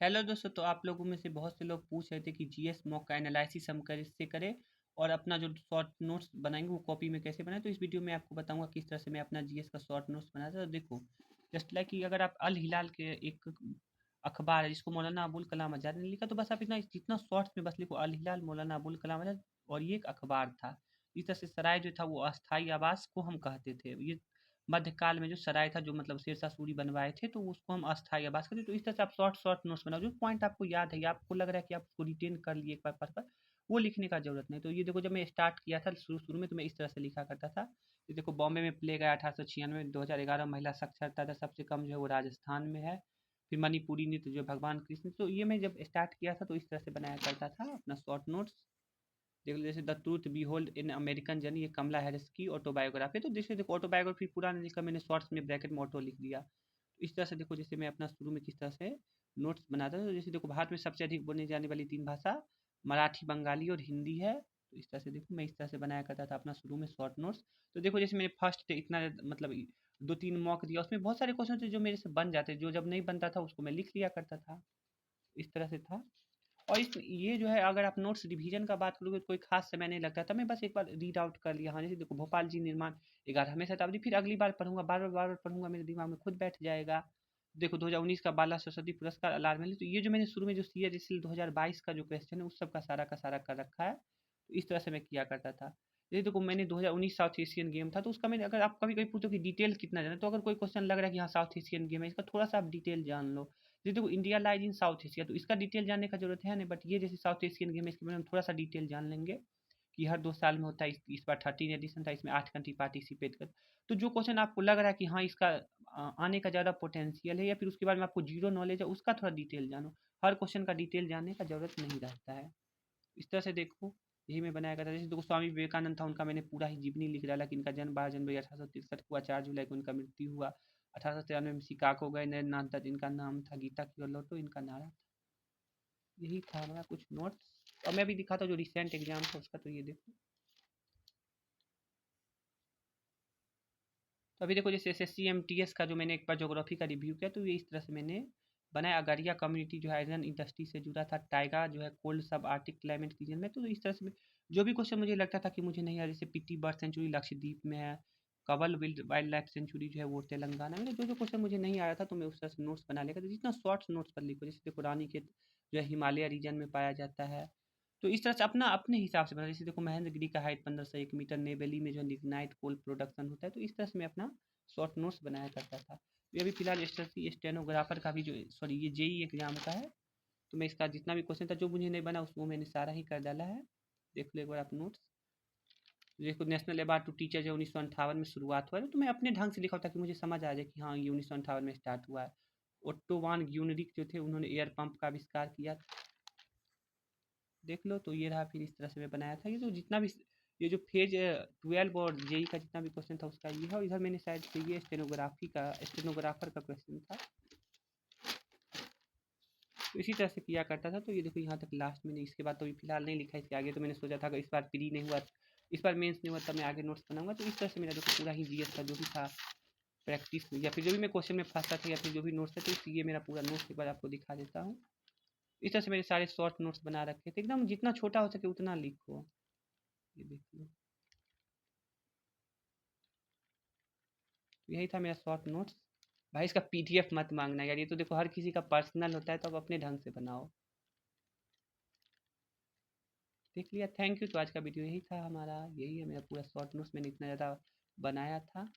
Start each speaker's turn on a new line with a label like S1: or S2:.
S1: Hello दोस्तों, तो आप लोगों में से बहुत से लोग पूछ रहे थे कि जीएस मॉक का एनालिसिस हम कैसे करें और अपना जो शॉर्ट नोट्स बनाएंगे वो कॉपी में कैसे बनाएं। तो इस वीडियो में आपको बताऊंगा किस तरह से मैं अपना जीएस का शॉर्ट नोट्स बनाया था। तो देखो, जस्ट लाइक कि अगर आप अल हिलाल के एक अखबार है जिसको मौलाना अबुल कलाम आज़ाद ने लिखा, तो बस आप इतना जितना शॉर्ट्स में बस लिखो अल हिलाल मौलाना अबुल कलाम आज़ाद, और ये एक अखबार था। इस तरह से सराय जो था वो अस्थाई आवास को हम कहते थे। ये मध्यकाल में जो सराय था, जो मतलब शेरशाह सूरी बनवाए थे, तो उसको हम अस्थाई आवास कहते हैं। तो इस तरह से आप शॉर्ट शॉर्ट नोट्स बनाओ, जो पॉइंट आपको याद है या आपको लग रहा है कि आप उसको रिटेन कर लिए एक बार पढ़कर, वो लिखने का जरूरत नहीं। तो ये देखो, जब मैं स्टार्ट किया था शुरू शुरू में, तो मैं इस तरह से लिखा करता था। ये देखो, बॉम्बे में प्लेग आया 1896 में, 2011 महिला साक्षरता दर सबसे कम जो है वो राजस्थान में है। फिर मणिपुरी नृत्य जो है भगवान कृष्ण। तो ये मैं जब स्टार्ट किया था तो इस तरह से बनाया करता था अपना शॉर्ट नोट्स। देख लो, जैसे the truth be hold in American journey, ये कमला हैरिस की ऑटोबायोग्राफी। तो जैसे देखो, ऑटोबायोग्राफी पूरा नहीं लिखा मैंने, शॉर्ट्स में ब्रैकेट में ऑटो लिख दिया। तो इस तरह से देखो, जैसे मैं अपना शुरू में किस तरह से नोट्स बनाता था। तो जैसे देखो, भारत में सबसे अधिक बोली जाने वाली 3 भाषा मराठी, बंगाली और हिंदी है। तो इस तरह से देखो, मैं इस तरह से बनाया करता था अपना शुरू में शॉर्ट नोट्स। तो देखो, जैसे मैंने फर्स्ट इतना मतलब 2-3 मॉक दिया, उसमें बहुत सारे क्वेश्चन थे जो मेरे से बन जाते, जो जब नहीं बनता था उसको मैं लिख लिया करता था। इस तरह से था। और इस ये जो है, अगर आप नोट्स रिवीजन का बात करोगे तो कोई खास समय नहीं लगता था। मैं बस एक बार रीड आउट कर लिया, हाँ जैसे देखो, भोपाल जी निर्माण 11वें शताब्दी, फिर अगली बार पढ़ूंगा, बार बार पढ़ूंगा, मेरे दिमाग में खुद बैठ जाएगा। देखो, 2019 का बाला सरस्वती पुरस्कार अलार्मिली। तो ये जो मैंने शुरू में जो सी एच 2022 का जो क्वेश्चन है, उस सब का सारा कर रखा है। तो इस तरह से मैं किया करता था। जैसे देखो, मैंने 2019 साउथ एशियन गेम था, तो उसका मैंने, अगर आप कभी कभी पूछो कि डिटेल कितना जाना, तो अगर कोई क्वेश्चन लग रहा है कि हाँ साउथ एशियन गेम है, इसका थोड़ा सा आप डिटेल जान लो। जैसे देखो, India lies in south Asia, तो इसका डिटेल जानने का जरूरत है नहीं, बट ये जैसे साउथ एशियन गेम है, इसके बारे में थोड़ा सा डिटेल जान लेंगे कि हर 2 साल में होता है। इस बार 13 एडिशन था, इसमें 8 कंट्री पार्टिसिपेट कर। तो जो क्वेश्चन आपको लग रहा है कि हाँ इसका आने का ज़्यादा पोटेंशियल है, या फिर उसके बारे में आपको जीरो नॉलेज है, उसका थोड़ा डिटेल जानो। हर क्वेश्चन का डिटेल जानने का जरूरत नहीं रहता है। इस तरह से देखो, यही मैं बनाया करता था। जैसे देखो, स्वामी विवेकानंद था, उनका मैंने पूरा ही जीवनी लिख डाला कि इनका जन्म 12 जनवरी 1863 को हुआ, 4 जुलाई को इनका मृत्यु हुआ, 1893 में शिकागो गए, नरेंद्र दत्त इनका नाम था, गीता की ओर लौटो इनका नारा था। यही था हमारा कुछ नोट्स। और मैं भी दिखाता हूँ जो रिसेंट एग्जाम था उसका, तो ये देखो। तो अभी देखो, जैसे एसएससी एमटीएस का जो मैंने एक बार ज्योग्राफी का रिव्यू किया, तो ये इस तरह से मैंने बनाया। अगरिया कम्युनिटी जो है आयरन इंडस्ट्री से जुड़ा था। टाइगा जो है कोल्ड सब आर्टिक क्लाइमेट रीजन में। तो इस तरह से जो भी क्वेश्चन मुझे लगता था कि मुझे नहीं आ, जैसे पीटी बर्ड सेंचुरी लक्षद्वीप में है, कवल वाइल्ड लाइफ सेंचुरी जो है वो तेलंगाना में। जो जो क्वेश्चन मुझे नहीं आ रहा था, तो मैं उस तरह से नोट्स बना लेगा। तो जितना शॉर्ट्स नोट्स पर लिखो, जैसे देखो, रानी के जो है हिमालय रीजन में पाया जाता है। तो इस तरह से अपना अपने हिसाब से बना। जैसे देखो, महेंद्रगिरी का हाइट 1501 मीटर, नेवेली में जो है लिग्नाइट कोल प्रोडक्शन होता है। तो इस तरह से मैं अपना शॉर्ट नोट्स बनाया करता था। तो ये अभी फिलहाल एसएससी स्टेनोग्राफर का भी जो, सॉरी ये जेई एग्जाम का है। तो मैं इसका जितना भी क्वेश्चन था जो मुझे नहीं बना, उसको मैंने सारा ही कर डाला है। देख लो एक बार आप नोट्स। देखो, नेशनल अवार्ड टू टीचर जो 1958 में शुरुआत हुआ है, तो मैं अपने ढंग से लिखा था कि मुझे समझ आ जाए कि हाँ ये 1958 में स्टार्ट हुआ है। ओट्टो वान ग्यूनरिक जो थे, उन्होंने एयर पंप का आविष्कार किया था। देख लो, तो ये रहा। फिर इस तरह से मैं बनाया था। ये तो जितना भी ये जो फेज 12 और जेई का जितना भी क्वेश्चन था उसका ये है। और इधर मैंने शायद से ये स्टेनोग्राफर का क्वेश्चन था। तो इसी तरह से किया करता था। तो ये देखो, यहाँ तक लास्ट में नहीं, इसके बाद तो अभी फिलहाल नहीं लिखा। इसके आगे तो मैंने सोचा था कि इस बार प्री नहीं हुआ, इस बार मेंस नहीं हुआ, तब मैं आगे नोट्स बनाऊंगा। तो इस तरह से मेरा देखो पूरा ही जीएस का जो भी था प्रैक्टिस, या फिर जो भी मैं क्वेश्चन में फंसता था, या फिर जो भी नोट्स थे, तो ये मेरा पूरा नोट्स एक बार आपको दिखा देता हूँ। इस तरह से मेरे सारे शॉर्ट नोट्स बना रखे थे, एकदम जितना छोटा हो सके उतना लिखो। ये देख लो, तो यही था मेरा शॉर्ट नोट्स। भाई इसका पीडीएफ मत मांगना यार, ये तो देखो हर किसी का पर्सनल होता है, तो आप अपने ढंग से बनाओ। देख लिया, थैंक यू। तो आज का वीडियो यही था हमारा, यही है मेरा पूरा शॉर्ट नोट्स, मैंने इतना ज़्यादा बनाया था।